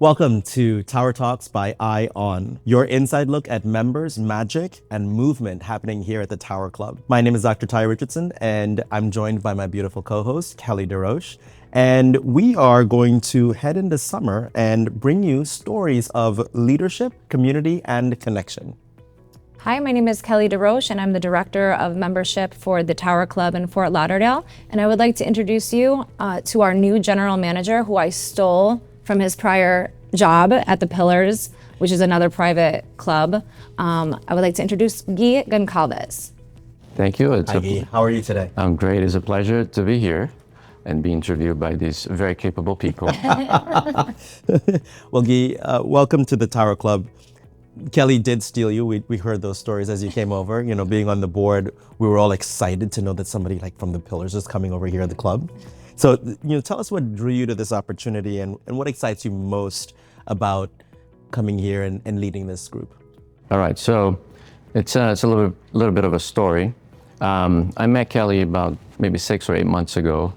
Welcome to Tower Talks by Eye On, your inside look at members, magic, and movement happening here at the Tower Club. My name is Dr. Ty Richardson, and I'm joined by my beautiful co-host, Kelly DesRoches. And we are going to head into summer and bring you stories of leadership, community, and connection. Hi, my name is Kelly DesRoches, and I'm the Director of Membership for the Tower Club in Fort Lauderdale. And I would like to introduce you to our new General Manager, who I stole from his prior job at the Pillars, which is another private club. I would like to introduce Guy Gonclaves. Thank you. Hi, Guy. How are you today? I'm great. It's a pleasure to be here and be interviewed by these very capable people. Well, Guy, welcome to the Tower Club. Kelly did steal you. We heard those stories as you came over. You know, being on the board, we were all excited to know that somebody like from the Pillars is coming over here at the club. So, tell us what drew you to this opportunity and what excites you most about coming here and leading this group. All right, so it's a little bit of a story. I met Kelly about maybe 6 or 8 months ago.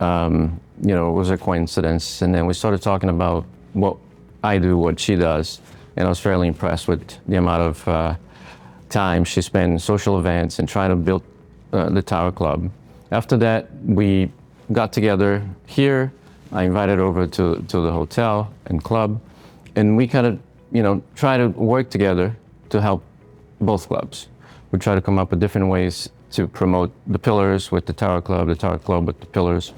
It was a coincidence, and then we started talking about what I do, what she does, and I was fairly impressed with the amount of time she spent in social events and trying to build the Tower Club. After that, we got together here. I invited her over to the hotel and club, and we kind of, try to work together to help both clubs. We try to come up with different ways to promote the Pillars with the Tower Club with the Pillars,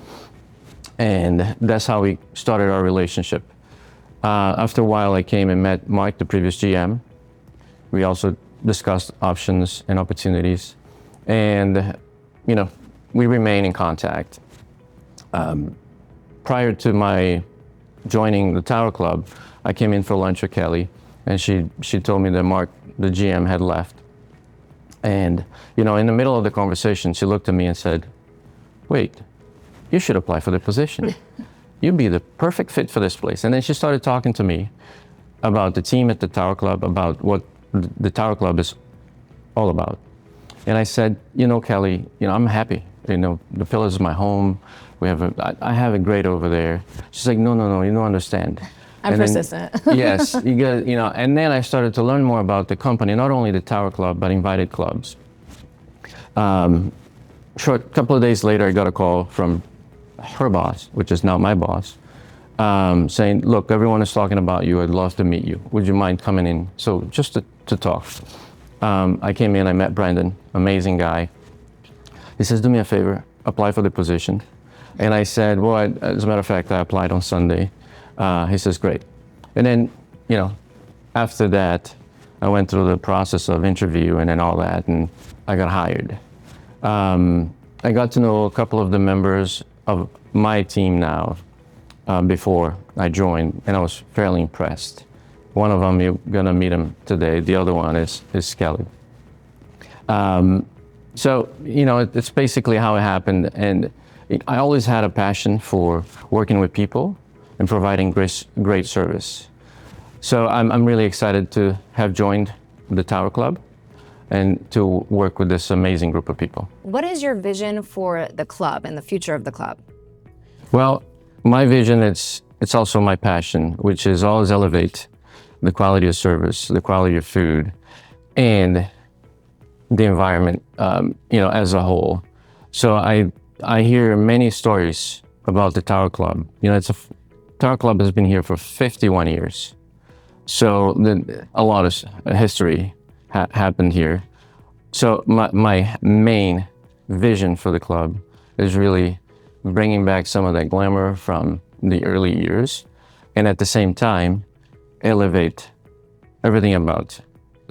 and that's how we started our relationship. After a while, I came and met Mark, the previous GM. We also discussed options and opportunities, and we remain in contact. Prior to my joining the Tower Club, I came in for lunch with Kelly, and she told me that Mark, the GM, had left. And in the middle of the conversation, she looked at me and said, "Wait, you should apply for the position. You'd be the perfect fit for this place." And then she started talking to me about the team at the Tower Club, about what the Tower Club is all about. And I said, Kelly, I'm happy. The Pillars is my home. I have it great over there. She's like, no, you don't understand. I'm and persistent. Then, yes, you got, and then I started to learn more about the company, not only the Tower Club, but invited clubs. Couple of days later, I got a call from her boss, which is now my boss, saying, "Look, everyone is talking about you. I'd love to meet you. Would you mind coming in?" So just to talk. I came in, I met Brandon, amazing guy. He says, "Do me a favor, apply for the position." And I said, "Well, as a matter of fact, I applied on Sunday." He says, "Great." And then, after that, I went through the process of interview and all that, and I got hired. I got to know a couple of the members of my team now before I joined, and I was fairly impressed. One of them, you're gonna meet him today. The other one is Kelly. So, it's basically how it happened. And I always had a passion for working with people and providing great service. So I'm really excited to have joined the Tower Club and to work with this amazing group of people. What is your vision for the club and the future of the club? Well, my vision, it's also my passion, which is always elevate the quality of service, the quality of food, and the environment, as a whole. So I hear many stories about the Tower Club. Tower Club has been here for 51 years. So a lot of history happened here. So my main vision for the club is really bringing back some of that glamour from the early years, and at the same time, elevate everything about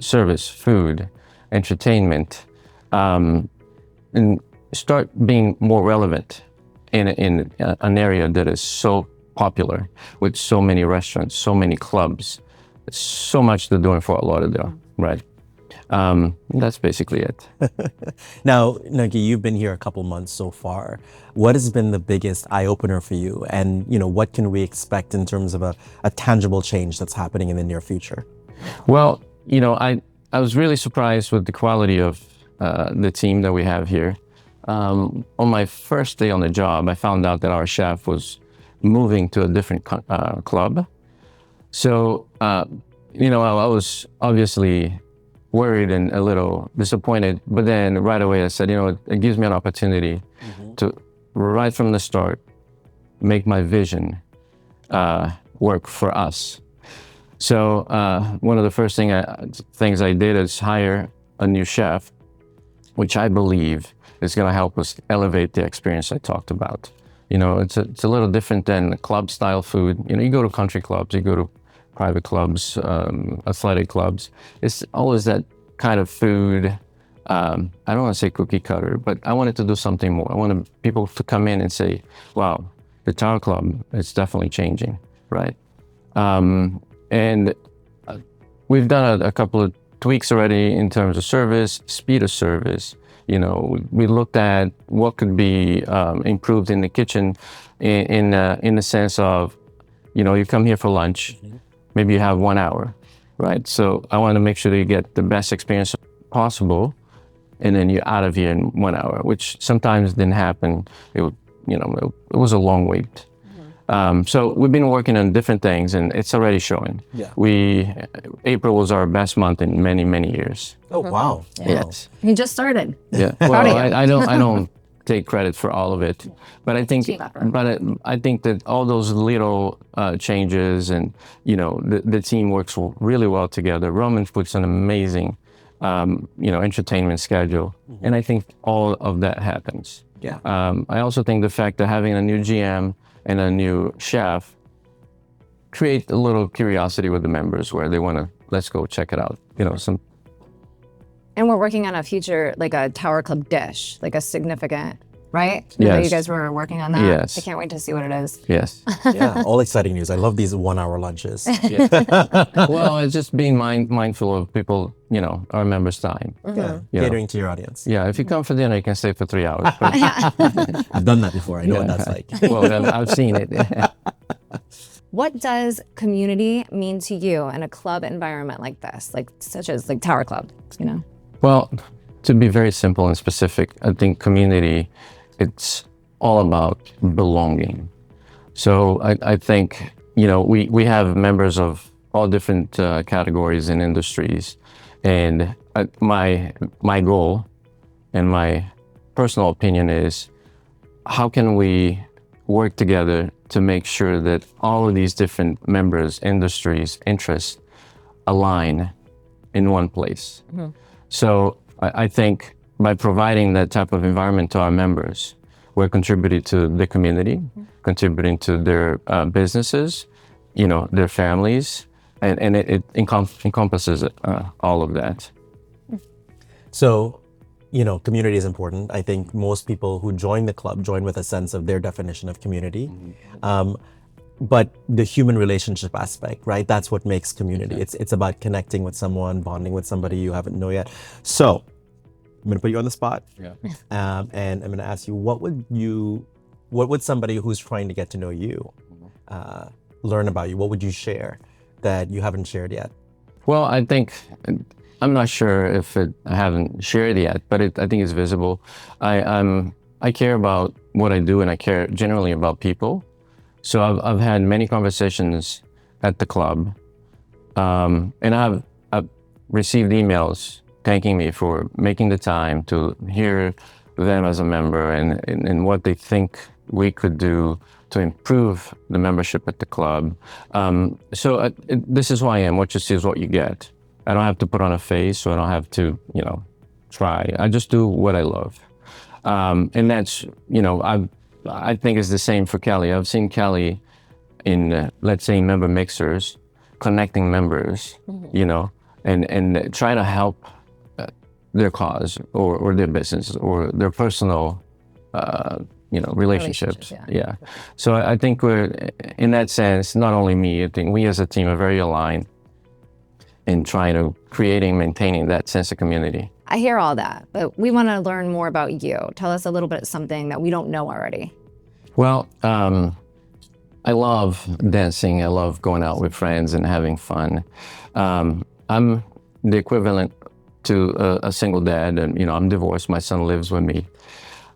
service, food, entertainment, and start being more relevant in an area that is so popular with so many restaurants, so many clubs, so much to do in Fort Lauderdale, right? That's basically it. Now, Nagi, you've been here a couple months so far. What has been the biggest eye-opener for you? And, what can we expect in terms of a tangible change that's happening in the near future? Well, I was really surprised with the quality of the team that we have here. On my first day on the job, I found out that our chef was moving to a different club. So, I was obviously worried and a little disappointed, but then right away I said, it gives me an opportunity to, right from the start, make my vision work for us. So one of the first things I did is hire a new chef, which I believe is going to help us elevate the experience I talked about. It's a little different than club style food. You go to country clubs, you go to private clubs, athletic clubs. It's always that kind of food. I don't want to say cookie cutter, but I wanted to do something more. I wanted people to come in and say, wow, the Tower Club is definitely changing, right? And we've done a couple of tweaks already in terms of service, speed of service. We looked at what could be improved in the kitchen in the sense of, you come here for lunch, maybe you have 1 hour, right? So I want to make sure that you get the best experience possible, and then you're out of here in 1 hour, which sometimes didn't happen. It was a long wait. So we've been working on different things, and it's already showing. Yeah. April was our best month in many, many years. Oh, wow. Yes. You just started. Yeah. Proud of Well, you. I don't take credit for all of it, but I think, I think that all those little changes, and the team works really well together. Roman puts an amazing, entertainment schedule, and I think all of that happens. Yeah. I also think the fact that having a new GM and a new chef create a little curiosity with the members where they want to, let's go check it out. And we're working on a future, like a Tower Club dish, like a significant, right? I know Yes. you guys were working on that. Yes. I can't wait to see what it is. Yes. Yeah, all exciting news. I love these 1 hour lunches. Well, it's just being mindful of people, our members' time. Yeah, Yeah. catering to your audience. Yeah, if you come for dinner, you can stay for 3 hours. But, I've done that before. I know what that's like. well, then I've seen it. What does community mean to you in a club environment like this, such as Tower Club, Well, to be very simple and specific, I think community, it's all about belonging. So I think, we have members of all different categories and industries. And my goal and my personal opinion is, how can we work together to make sure that all of these different members, industries, interests align in one place? So I think by providing that type of environment to our members, we're contributing to the community, contributing to their businesses, their families, and it encompasses all of that. So, community is important. I think most people who join the club join with a sense of their definition of community. But the human relationship aspect, right? That's what makes community. It's about connecting with someone, bonding with somebody you haven't know yet. So I'm gonna put you on the spot. Yeah. And I'm gonna ask you, what would somebody who's trying to get to know you learn about you? What would you share that you haven't shared yet? Well, I think, I'm not sure if I haven't shared yet, but I think it's visible. I care about what I do, and I care generally about people. So I've had many conversations at the club, and I've received emails thanking me for making the time to hear them as a member and what they think we could do to improve the membership at the club. So this is who I am. What you see is what you get. I don't have to put on a face, so I don't have to, try. I just do what I love. And that's, I think it's the same for Kelly. I've seen Kelly in, let's say, member mixers, connecting members, and try to help their cause or their business or their personal, relationships. Yeah. So I think we're, in that sense, not only me, I think we as a team are very aligned in trying to creating, maintaining that sense of community. I hear all that, but we want to learn more about you. Tell us a little bit something that we don't know already. Well, I love dancing. I love going out with friends and having fun. I'm the equivalent to a single dad, and I'm divorced. My son lives with me.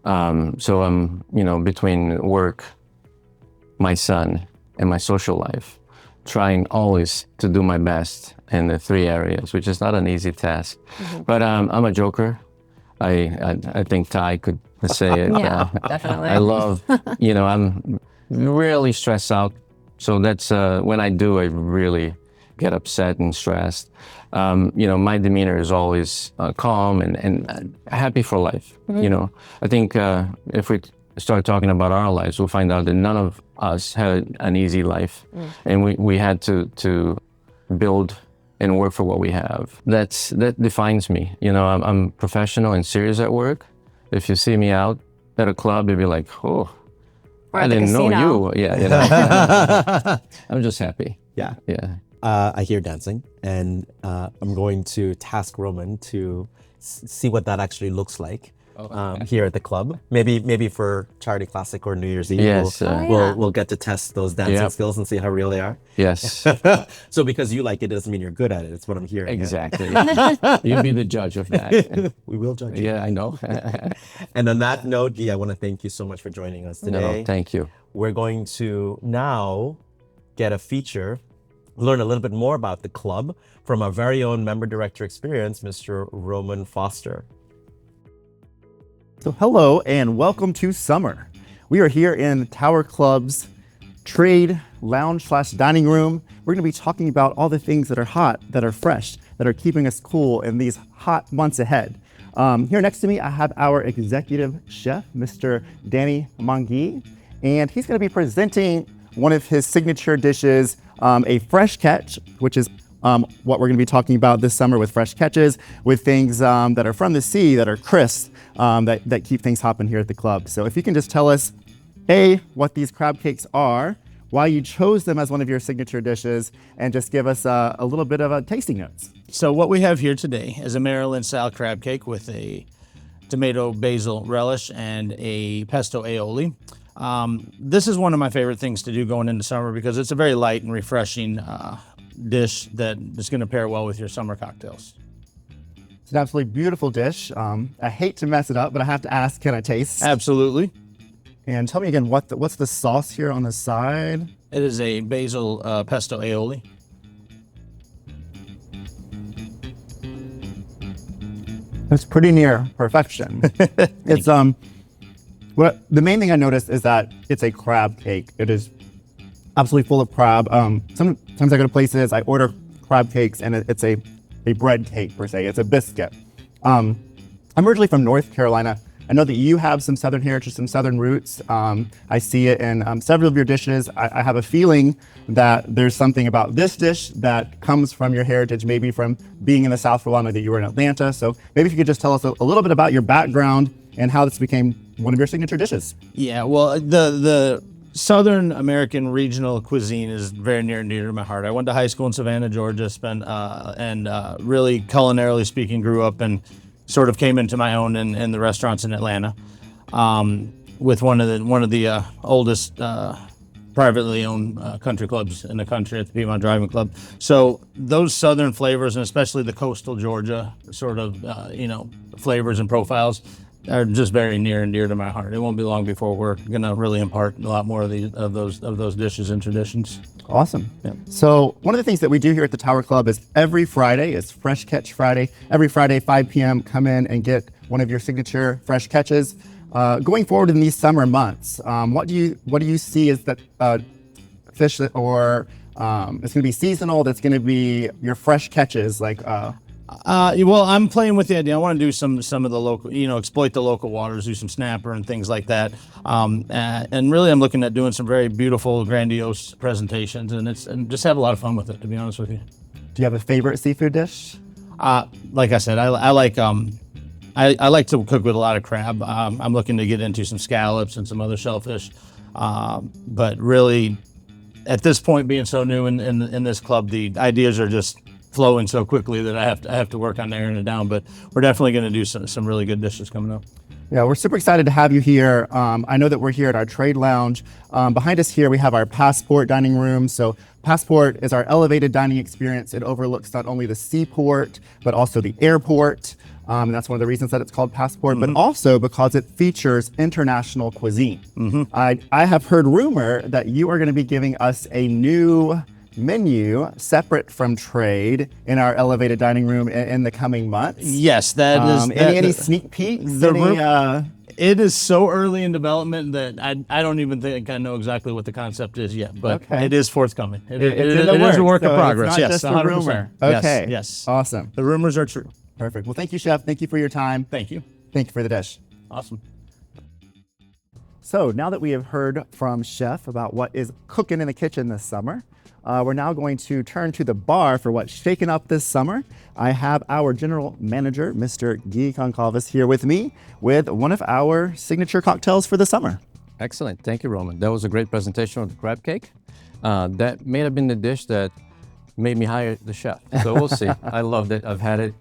So I'm between work, my son, and my social life. trying always to do my best in the three areas, which is not an easy task. But I'm a joker. I think Ty could say it. Yeah, definitely. I love, I'm really stressed out. So that's when I do, I really get upset and stressed. My demeanor is always calm and happy for life. I think if we start talking about our lives, we'll find out that none of us had an easy life, and we had to build and work for what we have. That defines me. I'm professional and serious at work. If you see me out at a club, you'll be like, oh, I didn't know you. Yeah, I'm just happy. Yeah. Yeah. I hear dancing, and I'm going to task Roman to see what that actually looks like here at the club. Maybe for Charity Classic or New Year's Eve, Yes, we'll get to test those dancing skills and see how real they are. Yes. So because you like it doesn't mean you're good at it. It's what I'm hearing. Exactly. You'll be the judge of that. We will judge you. Yeah, I know. And on that note, Guy, I want to thank you so much for joining us today. No, thank you. We're going to now get a feature, learn a little bit more about the club from our very own member director experience, Mr. Roman Foster. So hello and welcome to summer. We are here in Tower Club's trade lounge / dining room. We're going to be talking about all the things that are hot, that are fresh, that are keeping us cool in these hot months ahead. Here next to me, I have our executive chef, Mr. Danny Mangui, and he's going to be presenting one of his signature dishes, a fresh catch, which is what we're going to be talking about this summer with fresh catches, with things that are from the sea, that are crisp, that keep things hopping here at the club. So if you can just tell us, A, what these crab cakes are, why you chose them as one of your signature dishes, and just give us a little bit of a tasting notes. So what we have here today is a Maryland-style crab cake with a tomato basil relish and a pesto aioli. This is one of my favorite things to do going into summer because it's a very light and refreshing dish that is going to pair well with your summer cocktails. It's an absolutely beautiful dish. I hate to mess it up, but I have to ask, can I taste? Absolutely. And tell me again, what's the sauce here on the side? It is a basil pesto aioli. It's pretty near perfection. It's the main thing I noticed is that it's a crab cake. It is absolutely full of crab. Sometimes I go to places, I order crab cakes, and it's a bread cake per se. It's a biscuit. I'm originally from North Carolina. I know that you have some Southern heritage, some Southern roots. I see it in several of your dishes. I have a feeling that there's something about this dish that comes from your heritage, maybe from being in the South for a while, maybe you were in Atlanta. So maybe if you could just tell us a little bit about your background and how this became one of your signature dishes. Yeah, well, the Southern American regional cuisine is very near and dear to my heart. I went to high school in Savannah, Georgia, and really culinarily speaking, grew up and sort of came into my own in the restaurants in Atlanta, with one of the oldest privately owned country clubs in the country at the Piedmont Driving Club. So those Southern flavors, and especially the coastal Georgia sort of flavors and profiles, are just very near and dear to my heart. It won't be long before we're gonna really impart a lot more of those dishes and traditions. Awesome. Yeah. So one of the things that we do here at the Tower Club is every Friday is Fresh Catch Friday. Every Friday, 5 p.m., come in and get one of your signature fresh catches. Going forward in these summer months, what do you see as that fish that, or it's going to be seasonal? That's going to be your fresh catches, like. Well, I'm playing with the idea. I want to do some of the local, exploit the local waters, do some snapper and things like that. And really, I'm looking at doing some very beautiful, grandiose presentations, and just have a lot of fun with it. To be honest with you. Do you have a favorite seafood dish? Like I said, I like to cook with a lot of crab. I'm looking to get into some scallops and some other shellfish. But really, at this point, being so new in this club, the ideas are just flowing so quickly that I have to work on narrowing it down. But we're definitely going to do some really good dishes coming up. Yeah, we're super excited to have you here. I know that we're here at our trade lounge. Behind us here, we have our Passport dining room. So Passport is our elevated dining experience. It overlooks not only the seaport, but also the airport. And that's one of the reasons that it's called Passport, but also because it features international cuisine. I have heard rumor that you are going to be giving us a new menu separate from trade in our elevated dining room in the coming months. Yes, that is. Any sneak peeks? It is so early in development that I don't even think I know exactly what the concept is yet, but it is forthcoming. It is a work in progress. It's not Yes, just a 100%. rumor. Yes, Okay. yes. Awesome. The rumors are true. Perfect. Well, thank you, Chef. Thank you for your time. Thank you. Thank you for the dish. Awesome. So now that we have heard from Chef about what is cooking in the kitchen this summer, we're now going to turn to the bar for what's shaken up this summer. I have our general manager, Mr. Guy Gonclaves, here with me with one of our signature cocktails for the summer. Excellent. Thank you, Roman. That was a great presentation of the crab cake. That may have been the dish that made me hire the chef. So we'll see. I loved it. I've had it.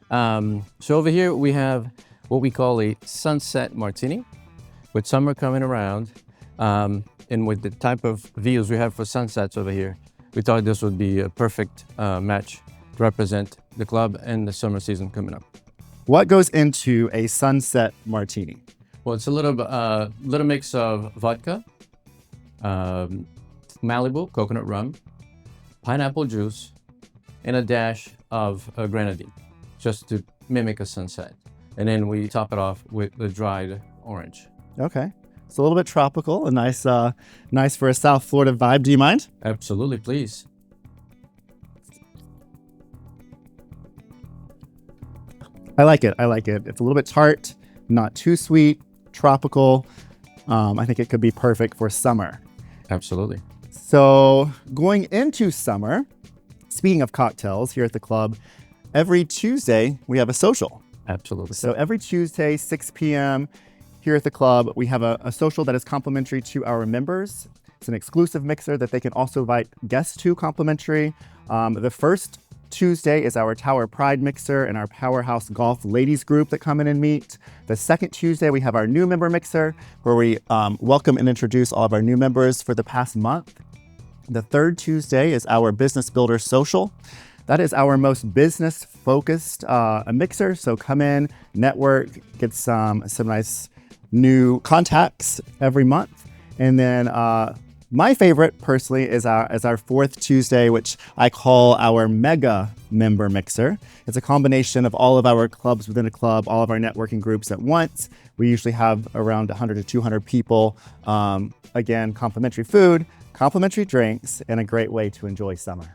So over here we have what we call a sunset martini. With summer coming around, and with the type of views we have for sunsets over here, we thought this would be a perfect match to represent the club and the summer season coming up. What goes into a sunset martini? Well, it's a little mix of vodka, Malibu coconut rum, pineapple juice, and a dash of grenadine, just to mimic a sunset. And then we top it off with the dried orange. Okay. It's a little bit tropical, a nice for a South Florida vibe. Do you mind? Absolutely, please. I like it. It's a little bit tart, not too sweet, tropical. I think it could be perfect for summer. Absolutely. So going into summer, speaking of cocktails here at the club, every Tuesday we have a social. Absolutely. So every Tuesday, 6 p.m. here at the club, we have a social that is complimentary to our members. It's an exclusive mixer that they can also invite guests to complimentary. The first Tuesday is our Tower Pride mixer and our Powerhouse Golf ladies group that come in and meet. The second Tuesday, we have our new member mixer where we welcome and introduce all of our new members for the past month. The third Tuesday is our Business Builder Social. That is our most business-focused mixer. So come in, network, get some nice new contacts every month. And then my favorite personally is our fourth Tuesday, which I call our mega member mixer. It's a combination of all of our clubs within a club, all of our networking groups at once. We usually have around 100 to 200 people. Again, complimentary food, complimentary drinks, and a great way to enjoy summer.